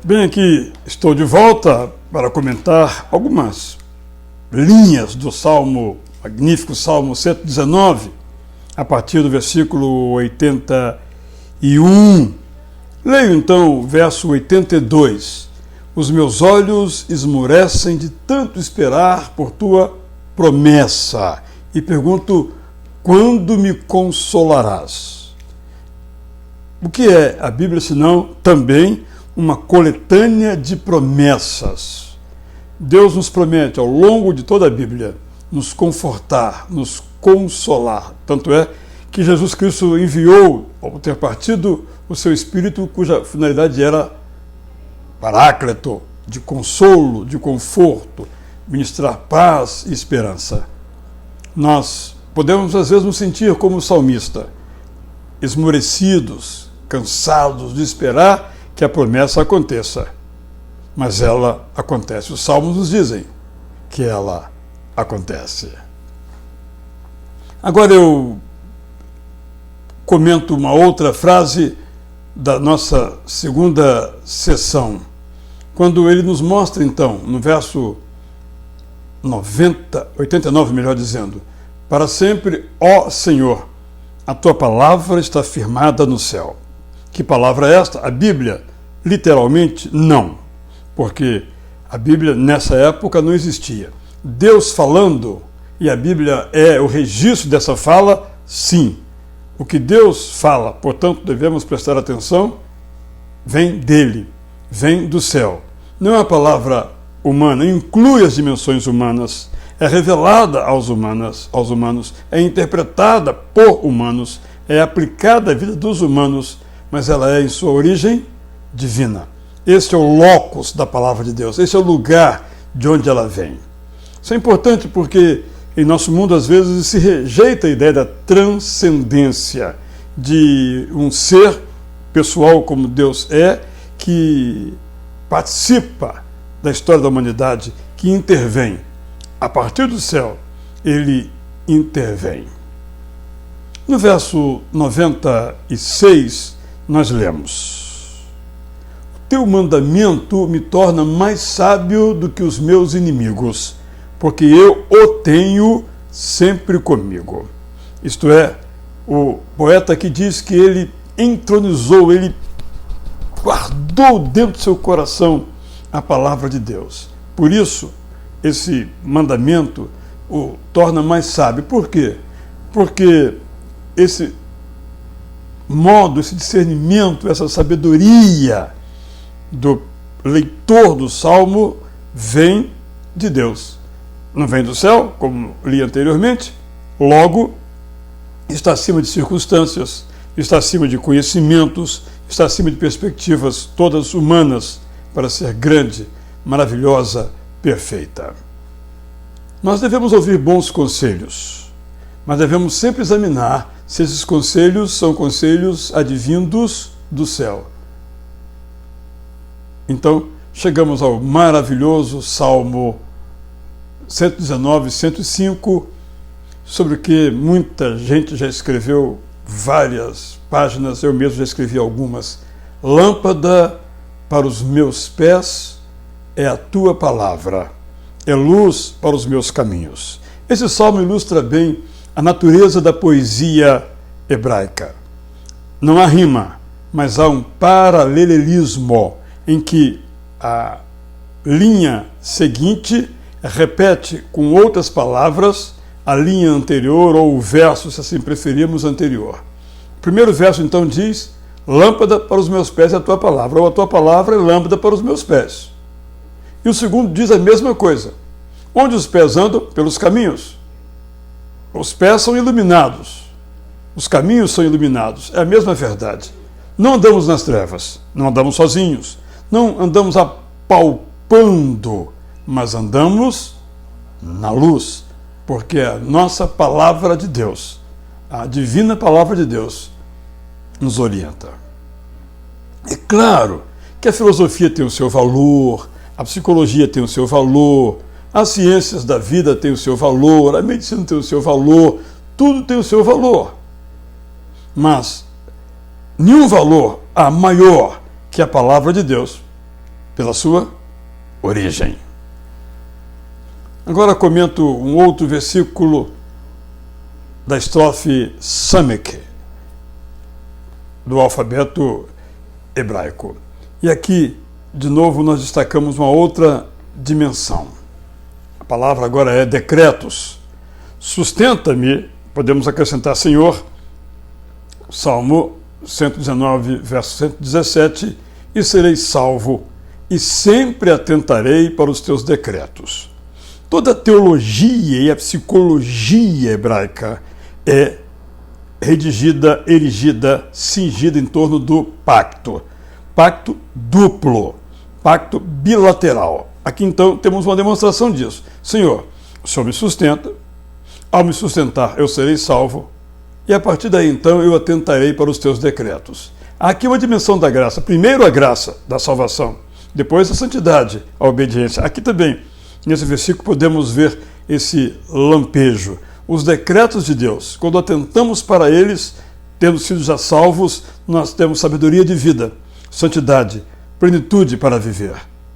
Bem, aqui estou de volta para comentar algumas linhas do magnífico Salmo 119, a partir do versículo 81. Leio então o verso 82. Os meus olhos esmorecem de tanto esperar por tua promessa, e pergunto, quando me consolarás? O que é a Bíblia, senão também uma coletânea de promessas? Deus nos promete, ao longo de toda a Bíblia, nos confortar, nos consolar. Tanto é que Jesus Cristo enviou, ao ter partido, o seu Espírito, cuja finalidade era paráclito, de consolo, de conforto, ministrar paz e esperança. Nós podemos, às vezes, nos sentir como o salmista, esmorecidos, cansados de esperar que a promessa aconteça. Mas ela acontece. Os salmos nos dizem que ela acontece. Agora eu comento uma outra frase da nossa segunda sessão, quando ele nos mostra, então, no verso 89, melhor dizendo, para sempre, ó Senhor, a tua palavra está firmada no céu. Que palavra é esta? A Bíblia? Literalmente, não, porque a Bíblia nessa época não existia. Deus falando, e a Bíblia é o registro dessa fala, sim. O que Deus fala, portanto, devemos prestar atenção, vem dele, vem do céu. Não é uma palavra humana, inclui as dimensões humanas, é revelada aos humanos, é interpretada por humanos, é aplicada à vida dos humanos, mas ela é, em sua origem, divina. Este é o locus da palavra de Deus, esse é o lugar de onde ela vem. Isso é importante porque em nosso mundo, às vezes, se rejeita a ideia da transcendência de um ser pessoal como Deus é, que participa da história da humanidade, que intervém. A partir do céu, ele intervém. No verso 96, nós lemos: o teu mandamento me torna mais sábio do que os meus inimigos, porque eu o tenho sempre comigo. Isto é, o poeta que diz que ele entronizou, ele guardou dentro do seu coração a palavra de Deus. Por isso, esse mandamento o torna mais sábio. Por quê? Porque esse modo, esse discernimento, essa sabedoria do leitor do Salmo vem de Deus. Não vem do céu, como li anteriormente, logo está acima de circunstâncias, está acima de conhecimentos, está acima de perspectivas todas humanas para ser grande, maravilhosa, perfeita. Nós devemos ouvir bons conselhos, mas devemos sempre examinar se esses conselhos são conselhos advindos do céu. Então, chegamos ao maravilhoso Salmo 119, 105, sobre o que muita gente já escreveu várias páginas, eu mesmo já escrevi algumas. Lâmpada para os meus pés é a tua palavra, é luz para os meus caminhos. Esse salmo ilustra bem a natureza da poesia hebraica. Não há rima, mas há um paralelismo em que a linha seguinte repete com outras palavras a linha anterior, ou o verso, se assim preferirmos, anterior. O primeiro verso, então, diz: lâmpada para os meus pés é a tua palavra, ou a tua palavra é lâmpada para os meus pés. E o segundo diz a mesma coisa. Onde os pés andam? Pelos caminhos. Os pés são iluminados, os caminhos são iluminados. É a mesma verdade. Não andamos nas trevas, não andamos sozinhos, não andamos apalpando, mas andamos na luz, porque a nossa palavra de Deus, a divina palavra de Deus, nos orienta. É claro que a filosofia tem o seu valor, a psicologia tem o seu valor, as ciências da vida têm o seu valor, a medicina tem o seu valor, tudo tem o seu valor. Mas nenhum valor há maior que a palavra de Deus, pela sua origem. Agora comento um outro versículo da estrofe Samek, do alfabeto hebraico. E aqui, de novo, nós destacamos uma outra dimensão. A palavra agora é decretos. Sustenta-me, podemos acrescentar Senhor, Salmo 119, verso 117, e serei salvo, e sempre atentarei para os teus decretos. Toda a teologia e a psicologia hebraica é redigida, erigida, cingida em torno do pacto. Pacto duplo, pacto bilateral. Aqui então temos uma demonstração disso. Senhor, o Senhor me sustenta, ao me sustentar eu serei salvo, e a partir daí então eu atentarei para os teus decretos. Aqui uma dimensão da graça. Primeiro a graça da salvação, depois a santidade, a obediência. Aqui também, nesse versículo, podemos ver esse lampejo. Os decretos de Deus, quando atentamos para eles, tendo sido já salvos, nós temos sabedoria de vida, santidade, plenitude para viver.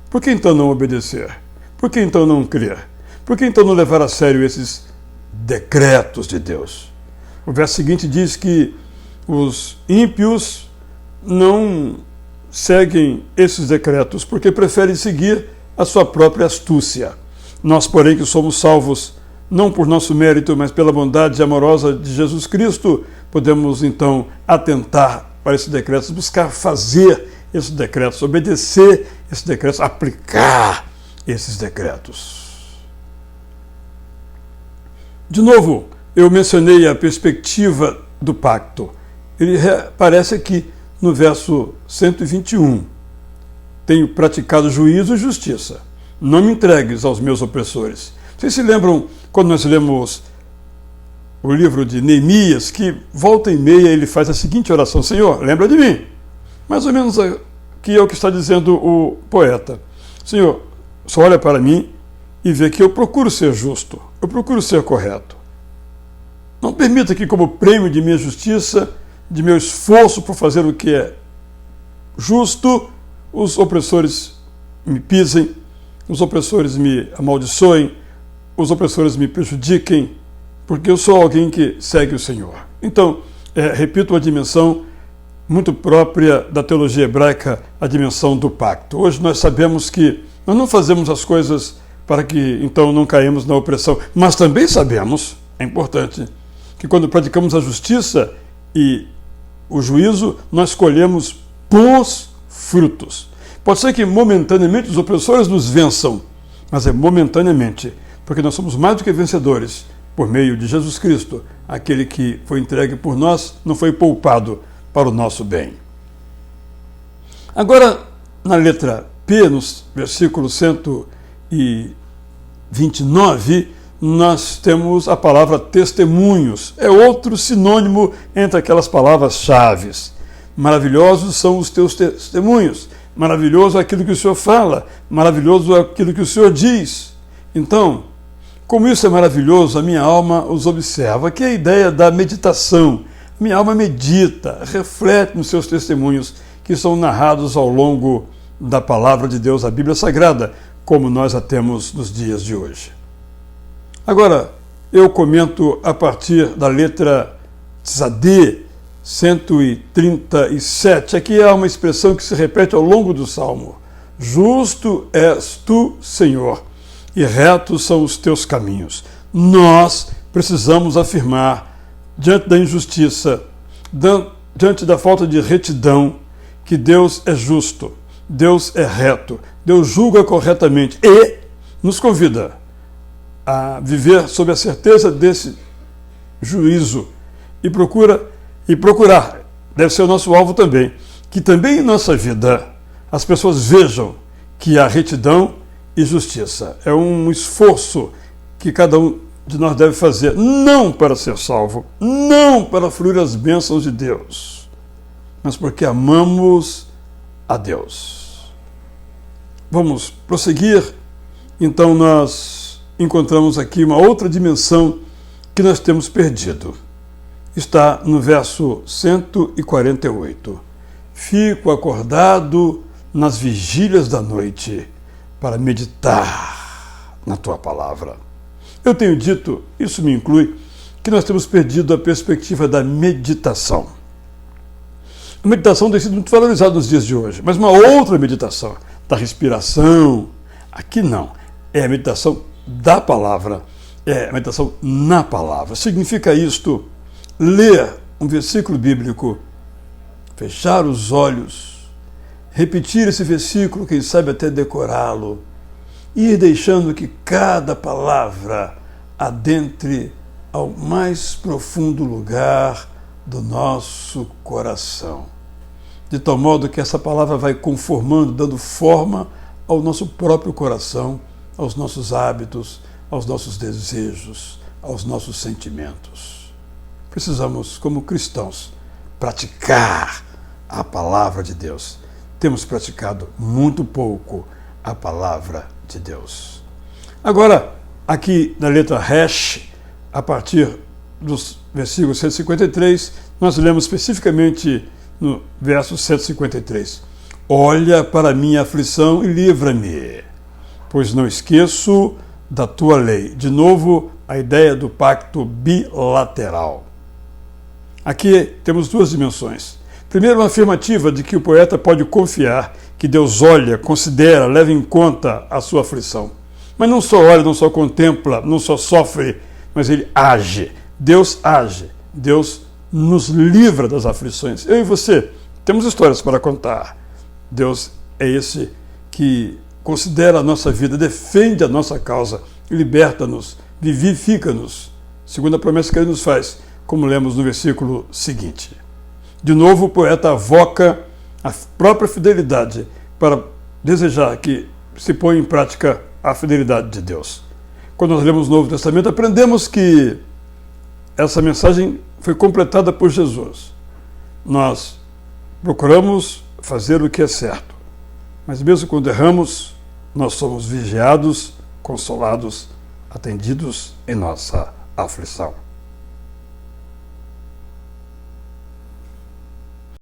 Por que então não obedecer? Por que então não crer? Por que então não levar a sério esses decretos de Deus? O verso seguinte diz que os ímpios não seguem esses decretos porque preferem seguir a sua própria astúcia. Nós, porém, que somos salvos não por nosso mérito, mas pela bondade amorosa de Jesus Cristo, podemos então atentar para esses decretos, buscar fazer esses decretos, obedecer esses decretos, aplicar esses decretos. De novo, eu mencionei a perspectiva do pacto. Ele aparece aqui no verso 121. Tenho praticado juízo e justiça. Não me entregues aos meus opressores. Vocês se lembram quando nós lemos o livro de Neemias, que volta e meia ele faz a seguinte oração: Senhor, lembra de mim. Mais ou menos aqui é o que está dizendo o poeta. Senhor, só olha para mim e vê que eu procuro ser justo, eu procuro ser correto. Não permita que, como prêmio de minha justiça, de meu esforço por fazer o que é justo, os opressores me pisem, os opressores me amaldiçoem, os opressores me prejudiquem, porque eu sou alguém que segue o Senhor. Então, repito, uma dimensão muito própria da teologia hebraica, a dimensão do pacto. Hoje nós sabemos que nós não fazemos as coisas para que então não caímos na opressão, mas também sabemos, é importante, que quando praticamos a justiça e o juízo, nós colhemos bons frutos. Pode ser que momentaneamente os opressores nos vençam, mas é momentaneamente, porque nós somos mais do que vencedores por meio de Jesus Cristo, aquele que foi entregue por nós, não foi poupado para o nosso bem. Agora, na letra P, no versículo 129, nós temos a palavra testemunhos. É outro sinônimo entre aquelas palavras-chave. Maravilhosos são os teus testemunhos. Maravilhoso é aquilo que o Senhor fala. Maravilhoso é aquilo que o Senhor diz. Então, como isso é maravilhoso, a minha alma os observa, que é a ideia da meditação. Minha alma medita, reflete nos seus testemunhos que são narrados ao longo da palavra de Deus, a Bíblia Sagrada, como nós a temos nos dias de hoje. Agora, eu comento a partir da letra Tzadê, 137. Aqui há uma expressão que se repete ao longo do Salmo. Justo és tu, Senhor, e retos são os teus caminhos. Nós precisamos afirmar, diante da injustiça, diante da falta de retidão, que Deus é justo, Deus é reto, Deus julga corretamente e nos convida a viver sob a certeza desse juízo e procurar, deve ser o nosso alvo também, que também em nossa vida as pessoas vejam que há retidão e justiça. É um esforço que cada um de nós deve fazer, não para ser salvo, não para fruir as bênçãos de Deus, mas porque amamos a Deus. Vamos prosseguir. Então nós encontramos aqui uma outra dimensão que nós temos perdido. Está no verso 148. Fico acordado nas vigílias da noite para meditar na tua palavra. Eu tenho dito, isso me inclui, que nós temos perdido a perspectiva da meditação. A meditação tem sido muito valorizada nos dias de hoje, mas uma outra meditação, da respiração, aqui não, é a meditação da palavra, é a meditação na palavra. Significa isto, ler um versículo bíblico, fechar os olhos, repetir esse versículo, quem sabe até decorá-lo, e ir deixando que cada palavra adentre ao mais profundo lugar do nosso coração. De tal modo que essa palavra vai conformando, dando forma ao nosso próprio coração, aos nossos hábitos, aos nossos desejos, aos nossos sentimentos. Precisamos, como cristãos, praticar a palavra de Deus. Temos praticado muito pouco a palavra de Deus. Agora, aqui na letra Resh, a partir dos versículos 153, nós lemos especificamente no verso 153. Olha para a minha aflição e livra-me, pois não esqueço da tua lei. De novo, a ideia do pacto bilateral. Aqui temos duas dimensões. Primeiro, uma afirmativa de que o poeta pode confiar que Deus olha, considera, leva em conta a sua aflição. Mas não só olha, não só contempla, não só sofre, mas ele age. Deus age. Deus nos livra das aflições. Eu e você temos histórias para contar. Deus é esse que considera a nossa vida, defende a nossa causa, liberta-nos, vivifica-nos, segundo a promessa que ele nos faz, como lemos no versículo seguinte. De novo, o poeta avoca a própria fidelidade para desejar que se ponha em prática a fidelidade de Deus. Quando nós lemos o Novo Testamento, aprendemos que essa mensagem foi completada por Jesus. Nós procuramos fazer o que é certo, mas mesmo quando erramos, nós somos vigiados, consolados, atendidos em nossa aflição.